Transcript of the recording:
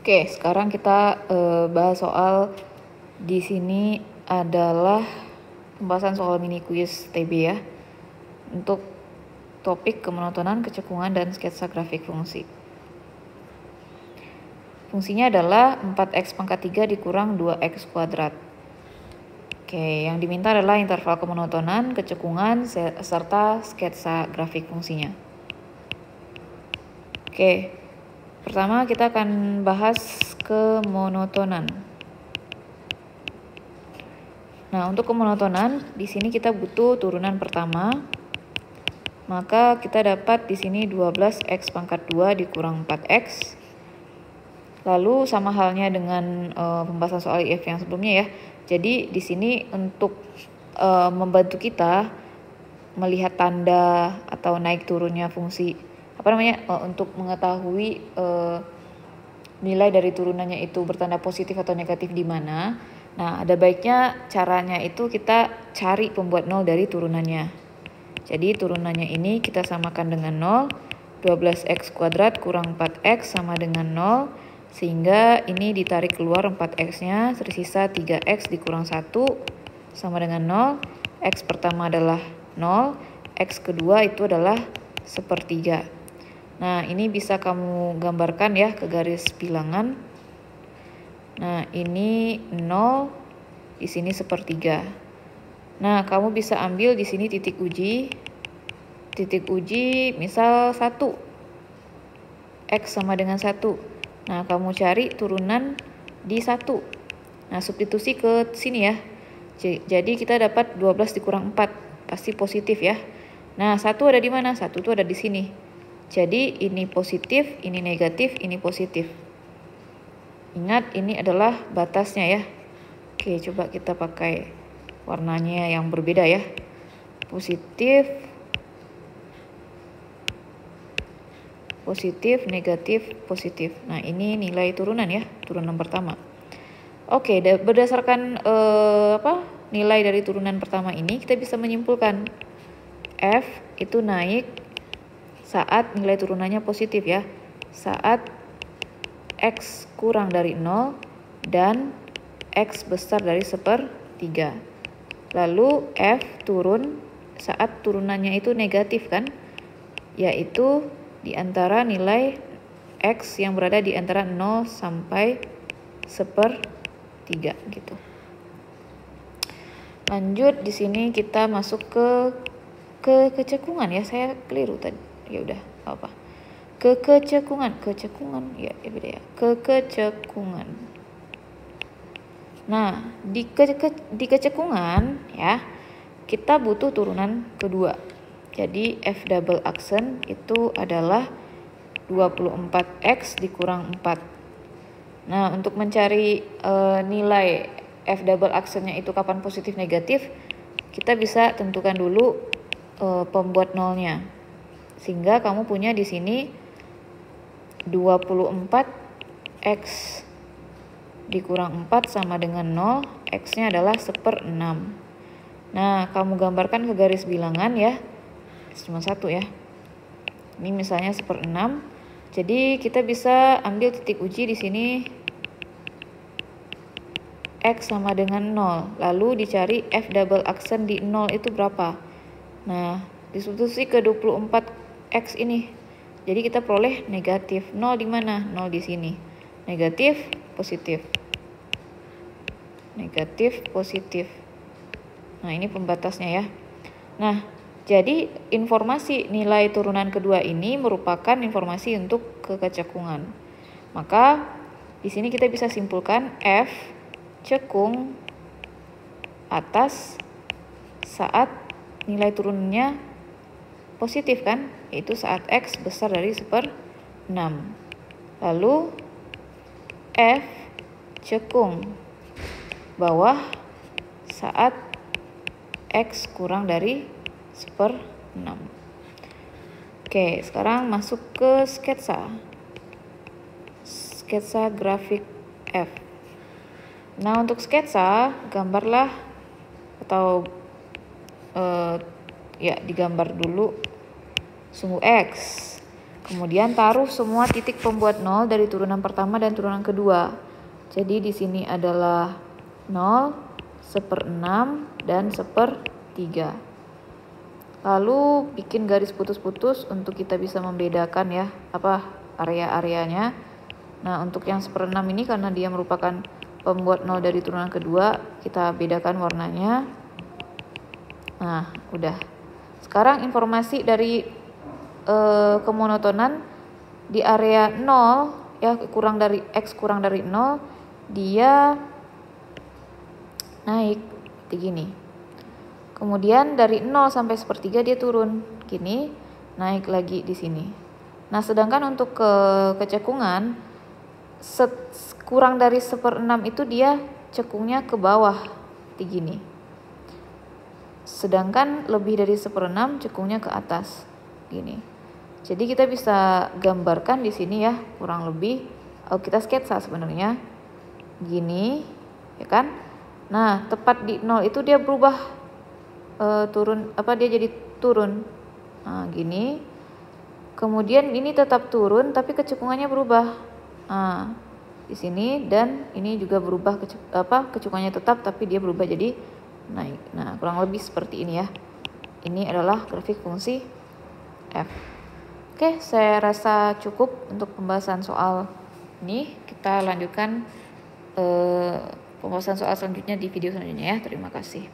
Oke, sekarang kita bahas soal di sini adalah pembahasan soal mini quiz TB ya. Untuk topik kemonotonan, kecekungan, dan sketsa grafik fungsi. Fungsinya adalah 4x pangkat 3 dikurang 2x kuadrat. Oke, yang diminta adalah interval kemonotonan, kecekungan, serta sketsa grafik fungsinya. Oke, pertama kita akan bahas kemonotonan. Nah, untuk kemonotonan, di sini kita butuh turunan pertama. Maka kita dapat di sini 12x pangkat 2 dikurang 4x. Lalu sama halnya dengan pembahasan soal IF yang sebelumnya ya. Jadi di sini untuk membantu kita melihat tanda atau naik turunnya fungsi untuk mengetahui nilai dari turunannya itu bertanda positif atau negatif di mana. Nah, ada baiknya caranya itu kita cari pembuat nol dari turunannya. Jadi turunannya ini kita samakan dengan 0. 12x kuadrat kurang 4x sama dengan 0. Sehingga ini ditarik keluar 4x-nya, tersisa 3x dikurang 1 sama dengan 0. X pertama adalah 0, X kedua itu adalah 1/3. Nah, ini bisa kamu gambarkan ya ke garis bilangan. Nah, ini 0, di sini 1/3. Nah, kamu bisa ambil di sini titik uji. Titik uji misal 1. X sama dengan 1. Nah, kamu cari turunan di 1. Nah, substitusi ke sini ya. Jadi kita dapat 12 dikurang 4. Pasti positif ya. Nah, 1 ada di mana? 1 itu ada di sini. Jadi ini positif, ini negatif, ini positif. Ingat, ini adalah batasnya ya. Oke, coba kita pakai warnanya yang berbeda ya. Positif, positif, negatif, positif. Nah, ini nilai turunan ya, turunan pertama. Oke, berdasarkan nilai dari turunan pertama ini, kita bisa menyimpulkan F itu naik saat nilai turunannya positif ya. Saat X kurang dari 0 dan X besar dari 1/3. Lalu F turun saat turunannya itu negatif kan, yaitu di antara nilai X yang berada di antara 0 sampai 1/3 gitu. Lanjut, di sini kita masuk ke kecekungan ya, saya keliru tadi. Ya udah, apa? Kecekungan ya beda ya. Kecekungan. Nah, di kecekungan ya, kita butuh turunan kedua. Jadi F double aksen itu adalah 24x dikurang 4. Nah, untuk mencari nilai F double aksennya itu kapan positif negatif, kita bisa tentukan dulu pembuat nolnya. Sehingga kamu punya di sini 24x dikurang 4 sama dengan 0, x-nya adalah 1/6. Nah, kamu gambarkan ke garis bilangan ya. Cuma 1 ya. Ini misalnya 1/6. Jadi kita bisa ambil titik uji di sini X sama dengan 0. Lalu dicari F double aksen di 0 itu berapa. Nah, disubstitusi ke 24X ini. Jadi kita peroleh negatif. 0 di mana? 0 di sini. Negatif, positif. Negatif, positif. Nah, ini pembatasnya ya. Nah, jadi informasi nilai turunan kedua ini merupakan informasi untuk kekecekungan. Maka di sini kita bisa simpulkan F cekung atas saat nilai turunannya positif kan, yaitu saat X besar dari 1/6. Lalu F cekung bawah saat X kurang dari 1/6. Oke, sekarang masuk ke sketsa grafik F. Nah, untuk sketsa, gambarlah atau digambar dulu sumbu X. Kemudian taruh semua titik pembuat 0 dari turunan pertama dan turunan kedua. Jadi di sini adalah 0, 1/6, dan 1/3. Lalu bikin garis putus-putus untuk kita bisa membedakan ya, area-areanya. Nah, untuk yang 1/6 ini karena dia merupakan pembuat 0 dari turunan kedua, kita bedakan warnanya. Nah, udah. Sekarang informasi dari kemonotonan di area 0 ya, X kurang dari 0, dia naik seperti gini. Kemudian dari 0 sampai 1/3 dia turun gini, naik lagi di sini. Nah, sedangkan untuk kecekungan kurang dari 1/6 itu dia cekungnya ke bawah seperti gini. Sedangkan lebih dari 1/6 cekungnya ke atas gini. Jadi kita bisa gambarkan di sini ya, kurang lebih kita sketsa sebenarnya gini, ya kan? Nah, tepat di 0 itu dia berubah dia jadi turun. Nah, gini. Kemudian ini tetap turun tapi kecekungannya berubah. Nah, di sini dan ini juga berubah kecekungannya tetap tapi dia berubah jadi naik. Nah, kurang lebih seperti ini ya. Ini adalah grafik fungsi f. Oke, saya rasa cukup untuk pembahasan soal ini. Kita lanjutkan pembahasan soal selanjutnya di video selanjutnya ya. Terima kasih.